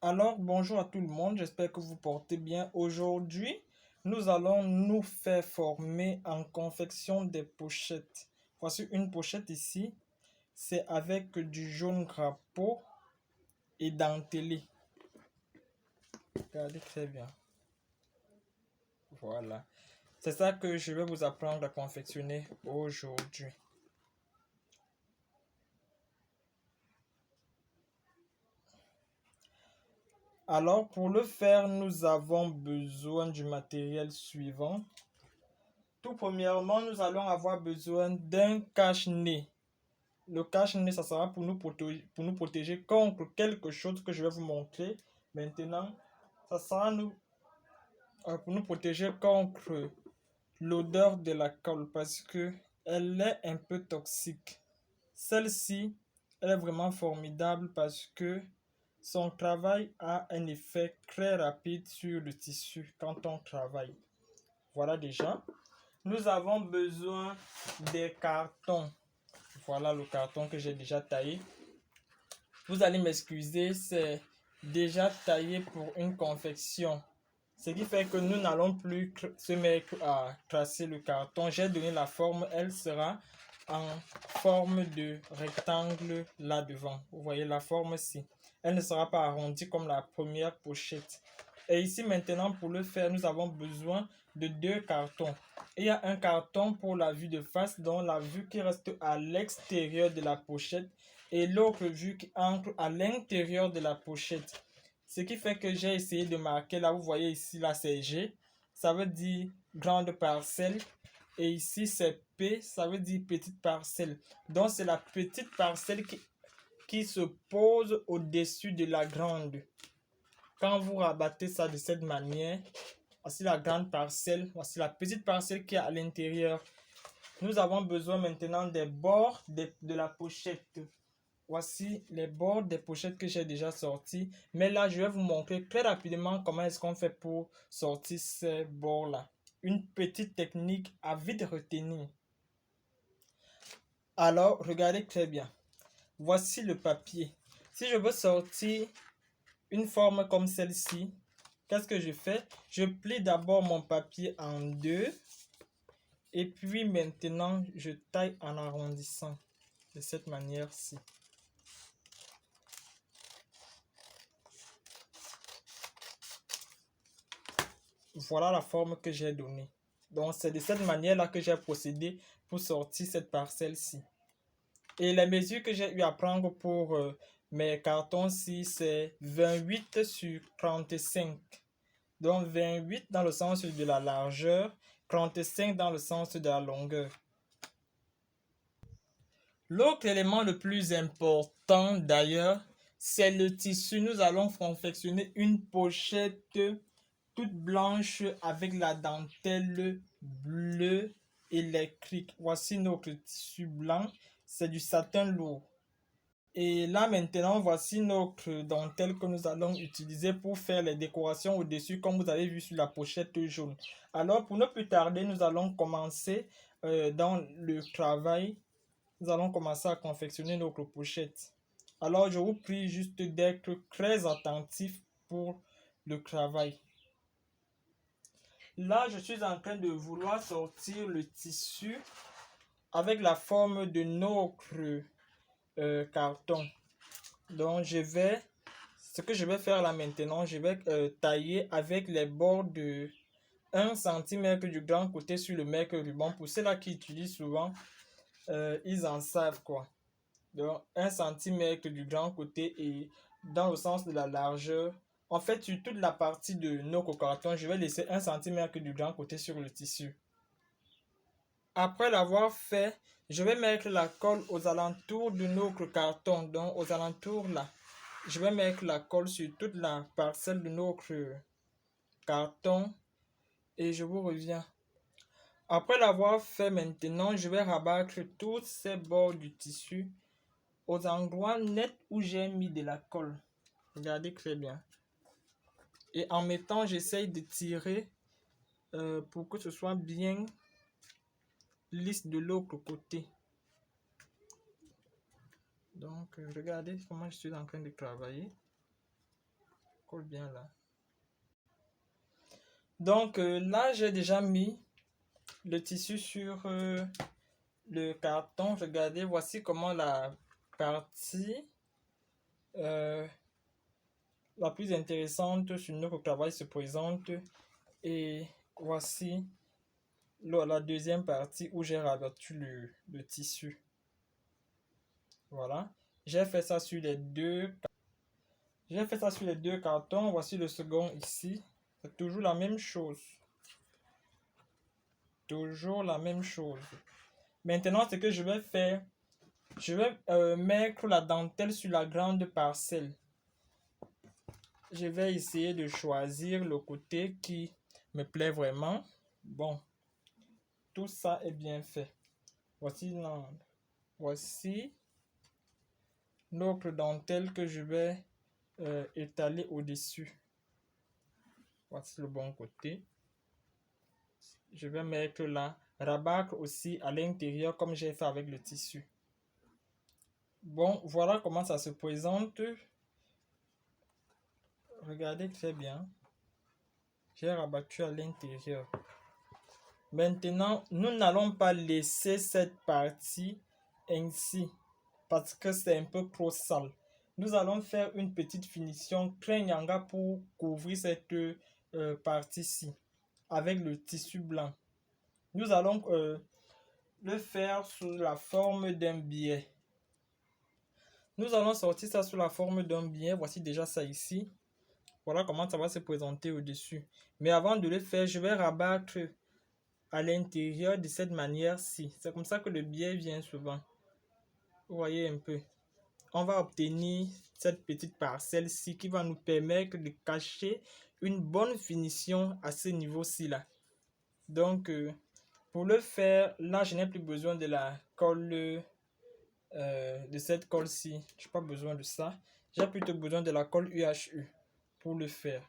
Alors, bonjour à tout le monde, j'espère que vous portez bien. Aujourd'hui, nous allons nous faire former en confection des pochettes. Voici une pochette ici, c'est avec du jaune grapeau et dentelé. Regardez très bien. Voilà. C'est ça que je vais vous apprendre à confectionner aujourd'hui. Alors, pour le faire, nous avons besoin du matériel suivant. Tout premièrement, nous allons avoir besoin d'un cache-nez. Le cache-nez, ça sera pour nous protéger contre quelque chose que je vais vous montrer maintenant. Ça sera pour nous protéger contre l'odeur de la colle parce que elle est un peu toxique. Celle-ci, elle est vraiment formidable parce que son travail a un effet très rapide sur le tissu quand on travaille. Voilà déjà. Nous avons besoin des cartons. Voilà le carton que j'ai déjà taillé. Vous allez m'excuser, c'est déjà taillé pour une confection. Ce qui fait que nous n'allons plus se mettre à tracer le carton. J'ai donné la forme, elle sera en forme de rectangle là devant. Vous voyez la forme ici. Elle ne sera pas arrondie comme la première pochette. Et ici maintenant pour le faire, nous avons besoin de deux cartons. Il y a un carton pour la vue de face, dont la vue qui reste à l'extérieur de la pochette et l'autre vue qui entre à l'intérieur de la pochette. Ce qui fait que j'ai essayé de marquer, là vous voyez ici la CG, ça veut dire grande parcelle. Et ici c'est P, ça veut dire petite parcelle. Donc c'est la petite parcelle qui se pose au-dessus de la grande. Quand vous rabattez ça de cette manière, voici la grande parcelle, voici la petite parcelle qui est à l'intérieur. Nous avons besoin maintenant des bords de la pochette. Voici les bords des pochettes que j'ai déjà sortis. Mais là, je vais vous montrer très rapidement comment est-ce qu'on fait pour sortir ces bords-là. Une petite technique à vite retenir. Alors, regardez très bien. Voici le papier. Si je veux sortir une forme comme celle-ci, qu'est-ce que je fais? Je plie d'abord mon papier en deux. Et puis maintenant, je taille en arrondissant de cette manière-ci. Voilà la forme que j'ai donnée. Donc c'est de cette manière-là que j'ai procédé pour sortir cette parcelle-ci. Et les mesures que j'ai eu à prendre pour mes cartons-ci, c'est 28 sur 35. Donc 28 dans le sens de la largeur, 35 dans le sens de la longueur. L'autre élément le plus important d'ailleurs, c'est le tissu. Nous allons confectionner une pochette toute blanche avec la dentelle bleue électrique. Voici notre tissu blanc, c'est du satin lourd. Et là maintenant, voici notre dentelle que nous allons utiliser pour faire les décorations au-dessus, comme vous avez vu sur la pochette jaune. Alors pour ne plus tarder, nous allons commencer dans le travail. Nous allons commencer à confectionner notre pochette. Alors je vous prie juste d'être très attentif pour le travail. Là, je suis en train de vouloir sortir le tissu avec la forme de notre carton. Donc, ce que je vais faire là maintenant, je vais tailler avec les bords de 1 cm du grand côté sur le mètre ruban. Pour ceux-là qui utilisent souvent, ils en savent quoi. Donc, 1 cm du grand côté et dans le sens de la largeur. En fait, sur toute la partie de notre carton, je vais laisser 1 cm du grand côté sur le tissu. Après l'avoir fait, je vais mettre la colle aux alentours de notre carton, donc aux alentours là. Je vais mettre la colle sur toute la parcelle de notre carton et je vous reviens. Après l'avoir fait maintenant, je vais rabattre tous ces bords du tissu aux endroits nets où j'ai mis de la colle. Regardez très bien. Et en mettant, j'essaye de tirer pour que ce soit bien lisse de l'autre côté. Donc, regardez comment je suis en train de travailler. colle bien là. Donc là, j'ai déjà mis le tissu sur le carton. Regardez, voici comment la partie la plus intéressante sur notre travail se présente. Et voici la deuxième partie où j'ai rabattu le tissu. Voilà. J'ai fait ça sur les deux. J'ai fait ça sur les deux cartons. Voici le second ici. C'est toujours la même chose. Toujours la même chose. Maintenant, ce que je vais faire, je vais mettre la dentelle sur la grande parcelle. Je vais essayer de choisir le côté qui me plaît vraiment. Bon, tout ça est bien fait. Voici notre dentelle que je vais étaler au-dessus. Voici le bon côté. Je vais mettre la rabattre aussi à l'intérieur comme j'ai fait avec le tissu. Bon, voilà comment ça se présente. Regardez très bien. J'ai rabattu à l'intérieur. Maintenant, nous n'allons pas laisser cette partie ainsi parce que c'est un peu trop sale. Nous allons faire une petite finition craignanga pour couvrir cette partie-ci avec le tissu blanc. Nous allons le faire sous la forme d'un billet. Nous allons sortir ça sous la forme d'un billet. Voici déjà ça ici. Voilà comment ça va se présenter au-dessus. Mais avant de le faire, je vais rabattre à l'intérieur de cette manière-ci. C'est comme ça que le billet vient souvent. Vous voyez un peu. On va obtenir cette petite parcelle-ci qui va nous permettre de cacher une bonne finition à ce niveau-ci là. Donc, pour le faire, là, je n'ai plus besoin de la colle, de cette colle-ci. Je n'ai pas besoin de ça. J'ai plutôt besoin de la colle UHU pour le faire.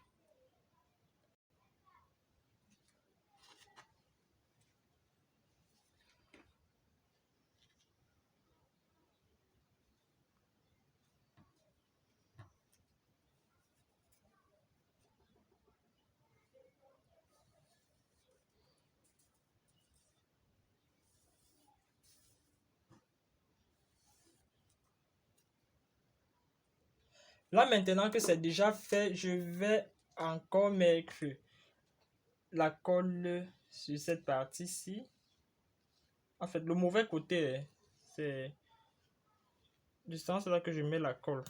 Là, maintenant que c'est déjà fait, je vais encore mettre la colle sur cette partie-ci. En fait, le mauvais côté, c'est du sens là que je mets la colle.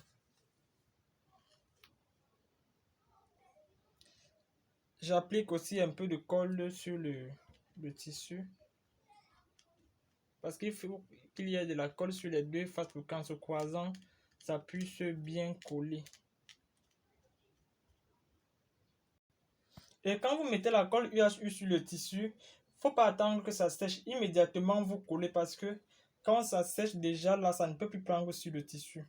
J'applique aussi un peu de colle sur le tissu. Parce qu'il faut qu'il y ait de la colle sur les deux faces pour qu'en se croisant, ça puisse bien coller. Et quand vous mettez la colle UHU sur le tissu, il ne faut pas attendre que ça sèche immédiatement, vous collez parce que quand ça sèche déjà, là, ça ne peut plus prendre sur le tissu.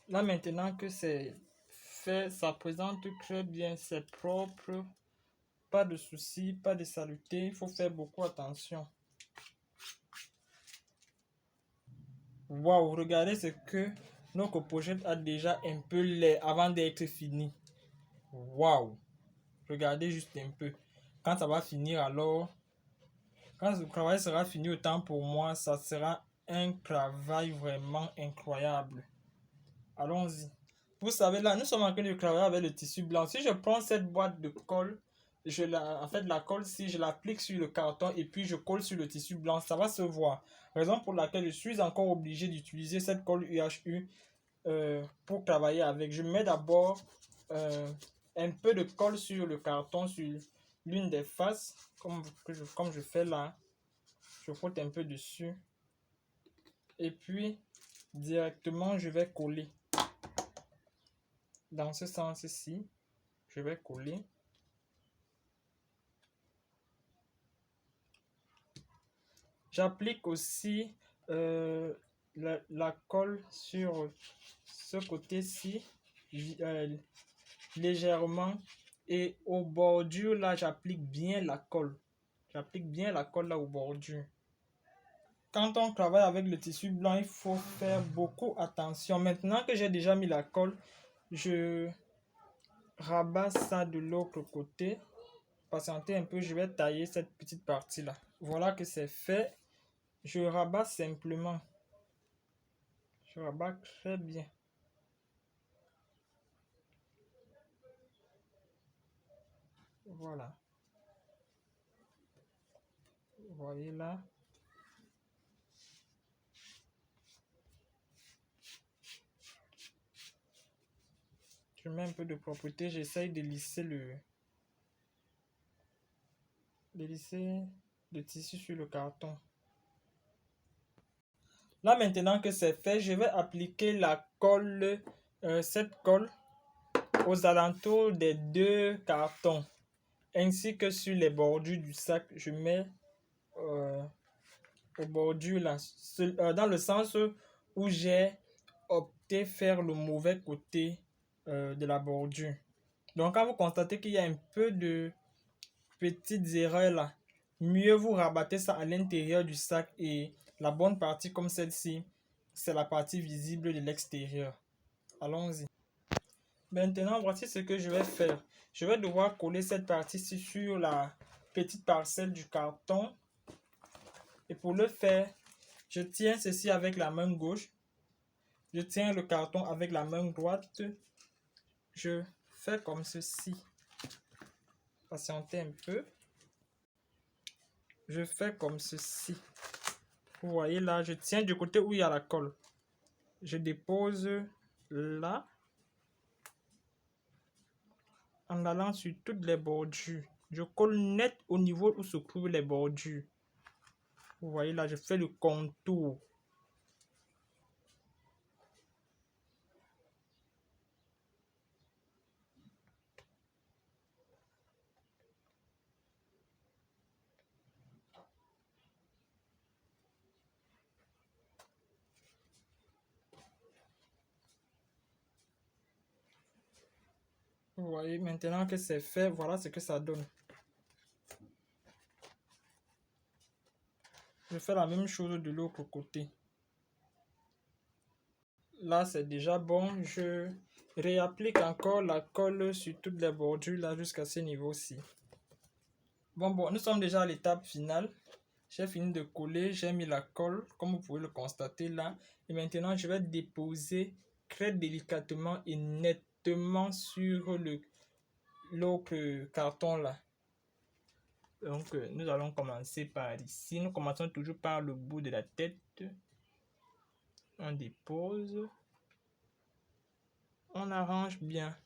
Là, maintenant que c'est fait, ça présente très bien, c'est propre, pas de soucis, pas de saleté, il faut faire beaucoup attention. Waouh, regardez ce que notre pochette a déjà un peu laid avant d'être fini. Waouh, regardez juste un peu. Quand ça va finir alors, quand le travail sera fini, autant pour moi, ça sera un travail vraiment incroyable. Allons-y. Vous savez, là, nous sommes en train de travailler avec le tissu blanc. Si je prends cette boîte de colle, la colle, si je l'applique sur le carton et puis je colle sur le tissu blanc, ça va se voir. Raison pour laquelle je suis encore obligé d'utiliser cette colle UHU pour travailler avec. Je mets d'abord un peu de colle sur le carton, sur l'une des faces, comme je fais là. Je frotte un peu dessus. Et puis, directement, je vais coller. Dans ce sens-ci, je vais coller. J'applique aussi la colle sur ce côté-ci, légèrement. Et aux bordures, là, j'applique bien la colle. J'applique bien la colle là aux bordures. Quand on travaille avec le tissu blanc, il faut faire beaucoup attention. Maintenant que j'ai déjà mis la colle, je rabats ça de l'autre côté. Patientez un peu, je vais tailler cette petite partie là. Voilà que c'est fait. Je rabats simplement. Je rabats très bien. Voilà. Vous voyez là. Je mets un peu de propreté. J'essaye de lisser le tissu sur le carton. Là maintenant que c'est fait, je vais appliquer la colle, cette colle aux alentours des deux cartons, ainsi que sur les bordures du sac. Je mets aux bordures là, dans le sens où j'ai opté faire le mauvais côté de la bordure. Donc quand vous constatez qu'il y a un peu de petites erreurs là, mieux vous rabattez ça à l'intérieur du sac, et la bonne partie comme celle-ci, c'est la partie visible de l'extérieur. Allons-y. Maintenant, voici ce que je vais faire. Je vais devoir coller cette partie-ci sur la petite parcelle du carton. Et pour le faire, je tiens ceci avec la main gauche. Je tiens le carton avec la main droite. Je fais comme ceci. Patientez un peu. Je fais comme ceci. Vous voyez là, je tiens du côté où il y a la colle. Je dépose là. En allant sur toutes les bordures. Je colle net au niveau où se trouvent les bordures. Vous voyez là, je fais le contour. Vous voyez maintenant que c'est fait, voilà ce que ça donne. Je fais la même chose de l'autre côté. Là, c'est déjà bon. Je réapplique encore la colle sur toutes les bordures là jusqu'à ce niveau-ci. Bon, nous sommes déjà à l'étape finale. J'ai fini de coller, j'ai mis la colle, comme vous pouvez le constater là. Et maintenant, je vais déposer très délicatement et nettement sur l'autre carton là. Donc, nous allons commencer par ici. Nous commençons toujours par le bout de la tête. On dépose. On arrange bien.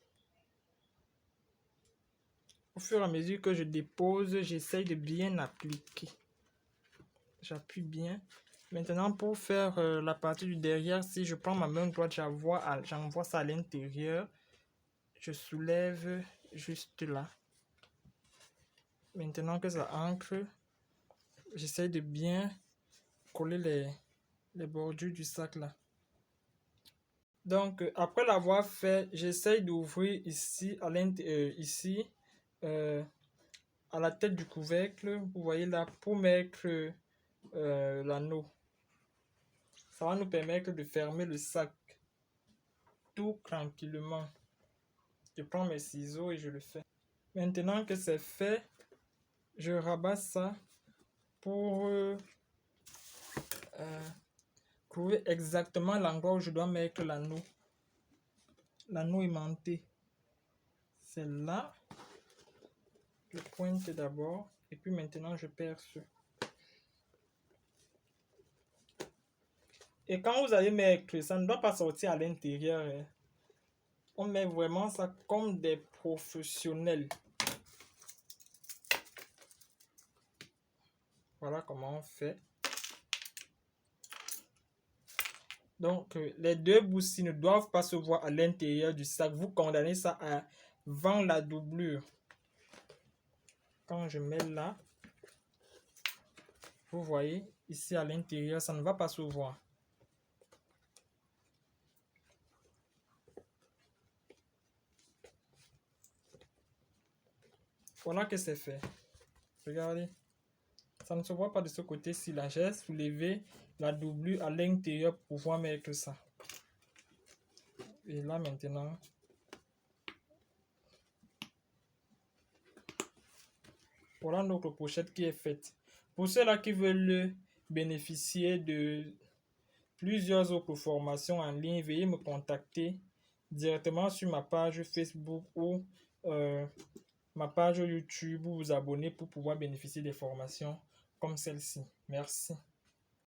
Au fur et à mesure que je dépose, j'essaye de bien appliquer. J'appuie bien. Maintenant, pour faire la partie du derrière, si je prends ma main droite, j'envoie ça à l'intérieur. Je soulève juste là. Maintenant que ça ancre, j'essaye de bien coller les bordures du sac là. Donc, après l'avoir fait, j'essaye d'ouvrir ici, à la tête du couvercle, vous voyez là, pour mettre l'anneau. Ça va nous permettre de fermer le sac tout tranquillement. Je prends mes ciseaux et je le fais. Maintenant que c'est fait, je rabats ça pour trouver exactement l'endroit où je dois mettre l'anneau. L'anneau aimanté. C'est là. Je pointe d'abord et puis maintenant je perce. Et quand vous allez mettre, ça ne doit pas sortir à l'intérieur. On met vraiment ça comme des professionnels. Voilà comment on fait. Donc, les deux bouts-ci ne doivent pas se voir à l'intérieur du sac. Vous condamnez ça avant la doublure. Quand je mets là, vous voyez, ici à l'intérieur, ça ne va pas se voir. Voilà que c'est fait. Regardez. Ça ne se voit pas de ce côté-ci. Là, j'ai soulevé la doublure à l'intérieur pour pouvoir mettre ça. Et là maintenant, voilà notre pochette qui est faite. Pour ceux-là qui veulent bénéficier de plusieurs autres formations en ligne, veuillez me contacter directement sur ma page Facebook ou ma page YouTube ou vous abonner pour pouvoir bénéficier des formations comme celle-ci. Merci.